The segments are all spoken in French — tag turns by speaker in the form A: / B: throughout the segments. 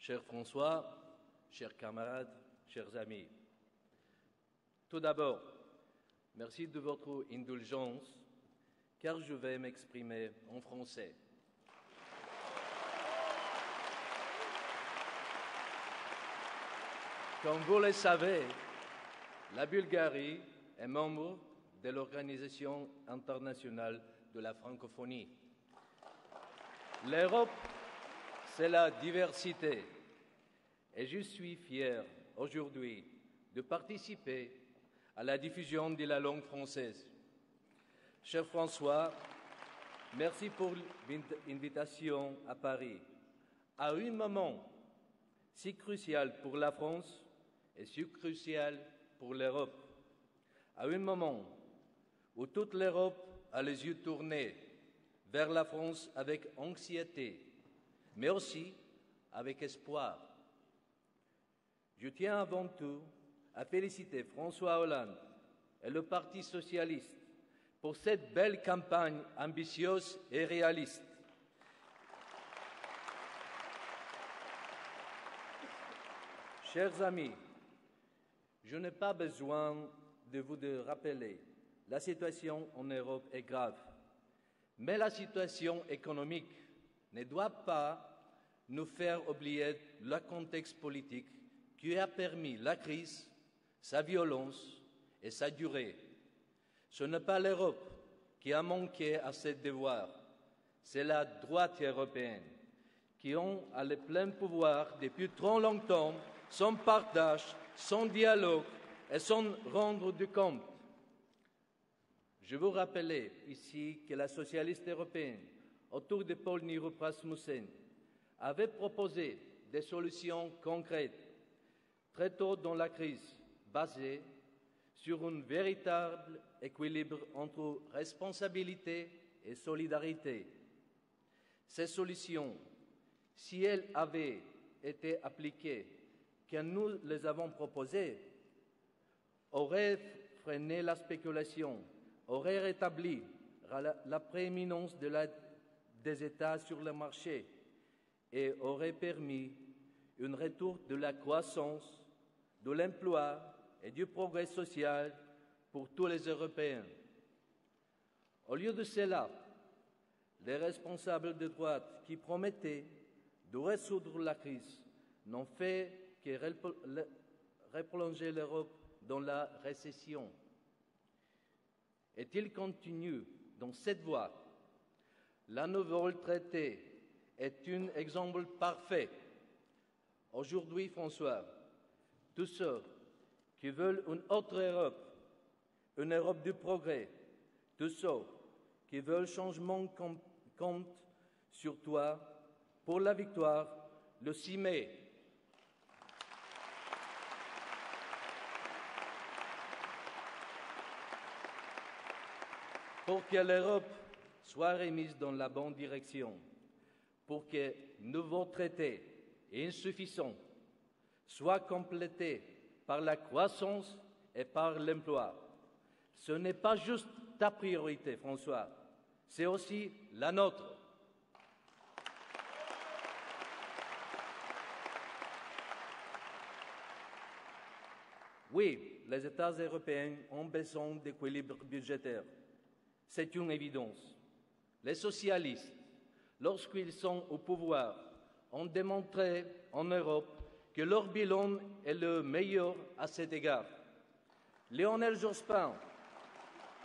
A: Cher François, chers camarades, chers amis, tout d'abord, merci de votre indulgence, car je vais m'exprimer en français. Comme vous le savez, la Bulgarie est membre de l'Organisation internationale de la francophonie. L'Europe, c'est la diversité. Et je suis fier aujourd'hui de participer à la diffusion de la langue française. Cher François, merci pour l'invitation à Paris. À un moment si crucial pour la France et si crucial pour l'Europe. À un moment où toute l'Europe a les yeux tournés vers la France avec anxiété, mais aussi avec espoir. Je tiens avant tout à féliciter François Hollande et le Parti socialiste pour cette belle campagne ambitieuse et réaliste. Chers amis, je n'ai pas besoin de vous rappeler, la situation en Europe est grave. Mais la situation économique ne doit pas nous faire oublier le contexte politique qui a permis la crise, sa violence et sa durée. Ce n'est pas l'Europe qui a manqué à ses devoirs, c'est la droite européenne qui a le plein pouvoir depuis trop longtemps, sans partage, sans dialogue et sans rendre de compte. Je vous rappelle ici que la socialiste européenne, autour de Poul Nyrup Rasmussen, avait proposé des solutions concrètes très tôt dans la crise, basées sur un véritable équilibre entre responsabilité et solidarité. Ces solutions, si elles avaient été appliquées, comme nous les avons proposées, auraient freiné la spéculation, auraient rétabli la prééminence des États sur le marché et auraient permis un retour de la croissance, de l'emploi et du progrès social pour tous les Européens. Au lieu de cela, les responsables de droite qui promettaient de résoudre la crise n'ont fait que replonger l'Europe dans la récession. Et ils continuent dans cette voie. Le nouveau traité est un exemple parfait. Aujourd'hui, François, tous ceux qui veulent une autre Europe, une Europe du progrès, tous ceux qui veulent changement comptent sur toi pour la victoire le 6 mai. Pour que l'Europe soit remise dans la bonne direction, pour que le nouveau traité insuffisant soit complété par la croissance et par l'emploi. Ce n'est pas juste ta priorité, François, c'est aussi la nôtre. Oui, les États européens ont besoin d'équilibre budgétaire. C'est une évidence. Les socialistes, lorsqu'ils sont au pouvoir, ont démontré en Europe que leur bilan est le meilleur à cet égard. Lionel Jospin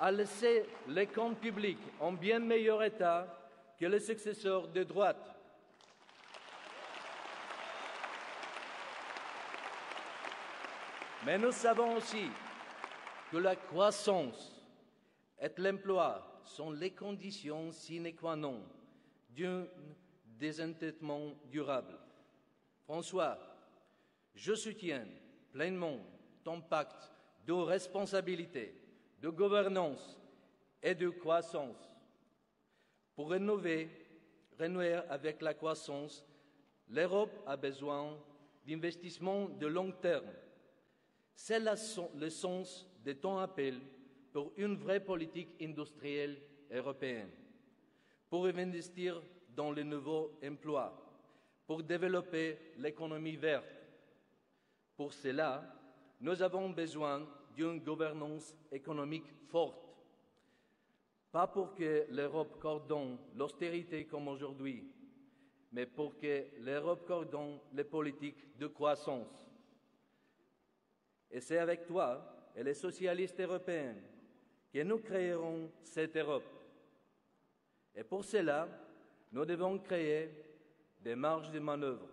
A: a laissé les comptes publics en bien meilleur état que les successeurs de droite. Mais nous savons aussi que la croissance et l'emploi sont les conditions sine qua non d'un désendettement durable. François, je soutiens pleinement ton pacte de responsabilité, de gouvernance et de croissance. Pour renouer avec la croissance, l'Europe a besoin d'investissements de long terme. C'est le sens de ton appel pour une vraie politique industrielle européenne, pour investir dans le nouveau emploi, pour développer l'économie verte. Pour cela, nous avons besoin d'une gouvernance économique forte. Pas pour que l'Europe coordonne l'austérité comme aujourd'hui, mais pour que l'Europe coordonne les politiques de croissance. Et c'est avec toi et les socialistes européens que nous créerons cette Europe. Et pour cela, nous devons créer des marges de manœuvre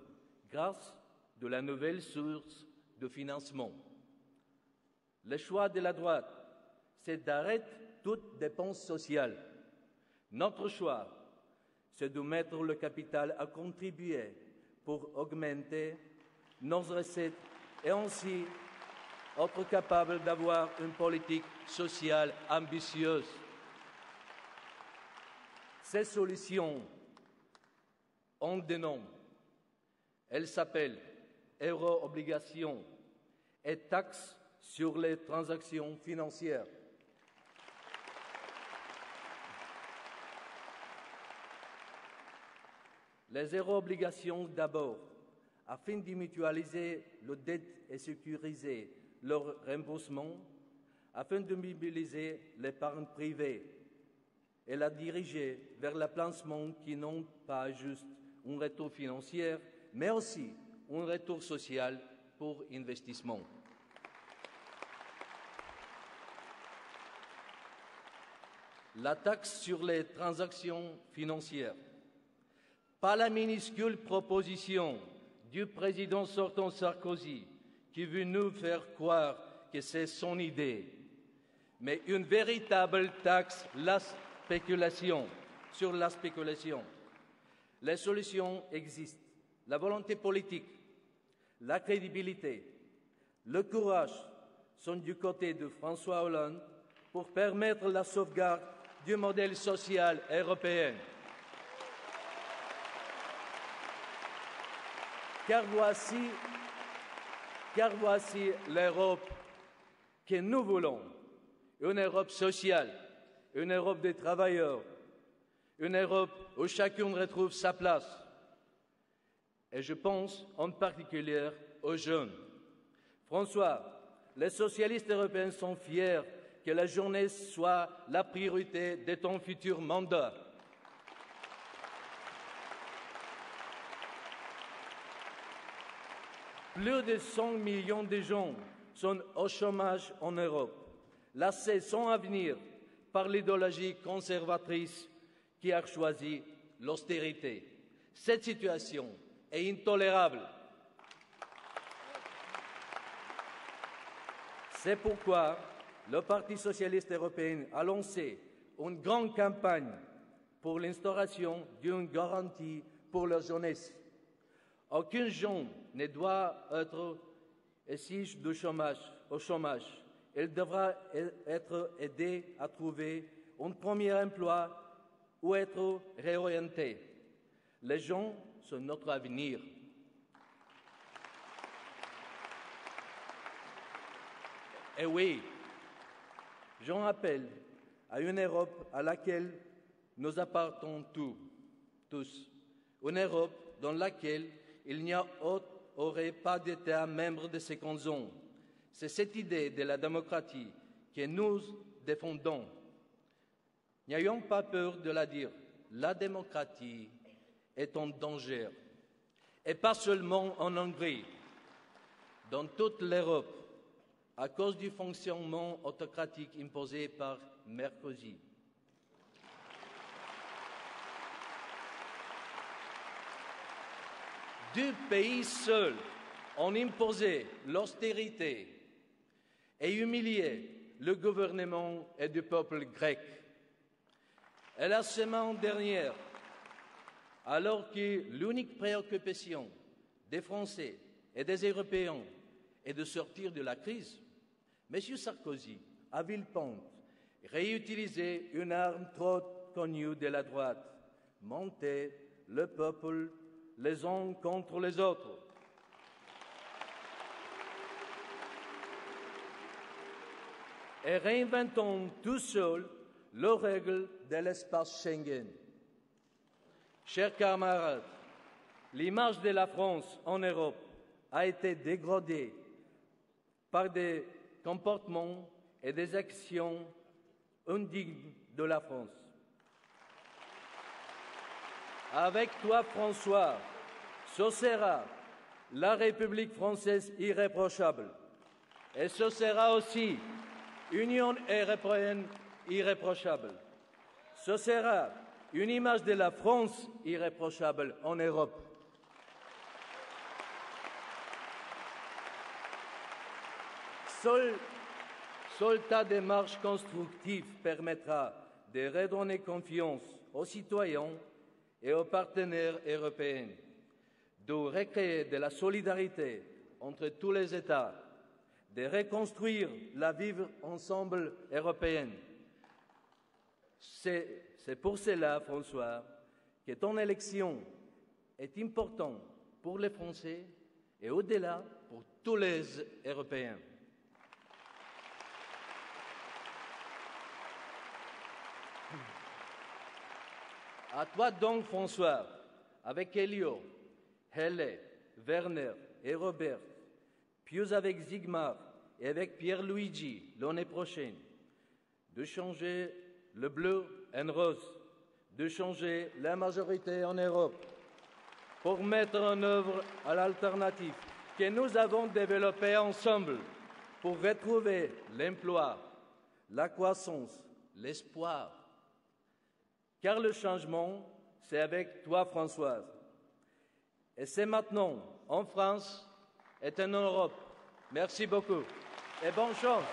A: grâce à la nouvelle source de financement. Le choix de la droite, c'est d'arrêter toute dépense sociale. Notre choix, c'est de mettre le capital à contribuer pour augmenter nos recettes et ainsi être capable d'avoir une politique sociale ambitieuse. Ces solutions ont des noms. Elles s'appellent euro-obligations et taxes sur les transactions financières. Les euro-obligations d'abord, afin de mutualiser les dettes et sécuriser leur remboursement, afin de mobiliser l'épargne privée et la diriger vers les placements qui n'ont pas juste un retour financier, mais aussi un retour social pour investissement. La taxe sur les transactions financières. Pas la minuscule proposition du président sortant Sarkozy qui veut nous faire croire que c'est son idée, mais une véritable taxe sur la spéculation. Les solutions existent. La volonté politique, la crédibilité, le courage sont du côté de François Hollande pour permettre la sauvegarde du modèle social européen. Car voici l'Europe que nous voulons, une Europe sociale, une Europe des travailleurs, une Europe où chacun retrouve sa place. Et je pense en particulier aux jeunes. François, les socialistes européens sont fiers que la jeunesse soit la priorité de ton futur mandat. Plus de 100 millions de gens sont au chômage en Europe, lassés sans avenir par l'idéologie conservatrice qui a choisi l'austérité. Cette situation est intolérable. C'est pourquoi le Parti socialiste européen a lancé une grande campagne pour l'instauration d'une garantie pour la jeunesse. Aucun jeune ne doit être assis au chômage. Il devra être aidé à trouver un premier emploi ou être réorienté. Les gens sont notre avenir. Et oui, j'en appelle à une Europe à laquelle nous appartenons tous. Une Europe dans laquelle il n'y aurait pas d'État membre de 50 ans. C'est cette idée de la démocratie que nous défendons. N'ayons pas peur de la dire. La démocratie est en danger. Et pas seulement en Hongrie. Dans toute l'Europe, à cause du fonctionnement autocratique imposé par Merkozy. Deux pays seuls ont imposé l'austérité et humilié le gouvernement et le peuple grec. Et la semaine dernière, alors que l'unique préoccupation des Français et des Européens est de sortir de la crise, M. Sarkozy a vilipendé, réutilisé une arme trop connue de la droite, monter le peuple les uns contre les autres. Et réinventons tout seul les règles de l'espace Schengen. Chers camarades, l'image de la France en Europe a été dégradée par des comportements et des actions indignes de la France. Avec toi, François, ce sera la République française irréprochable. Et ce sera aussi Union européenne irréprochable. Ce sera une image de la France irréprochable en Europe. Seule ta démarche constructive permettra de redonner confiance aux citoyens et aux partenaires européens, de recréer de la solidarité entre tous les États, de reconstruire la vivre ensemble européenne. C'est pour cela, François, que ton élection est importante pour les Français et au-delà pour tous les Européens. À toi donc, François, avec Elio, Helle, Werner et Robert, puis avec Sigmar et avec Pierluigi l'année prochaine, de changer le bleu en rose, de changer la majorité en Europe pour mettre en œuvre l'alternative que nous avons développée ensemble pour retrouver l'emploi, la croissance, l'espoir. Car le changement, c'est avec toi, Françoise. Et c'est maintenant, en France et en Europe. Merci beaucoup et bonne chance.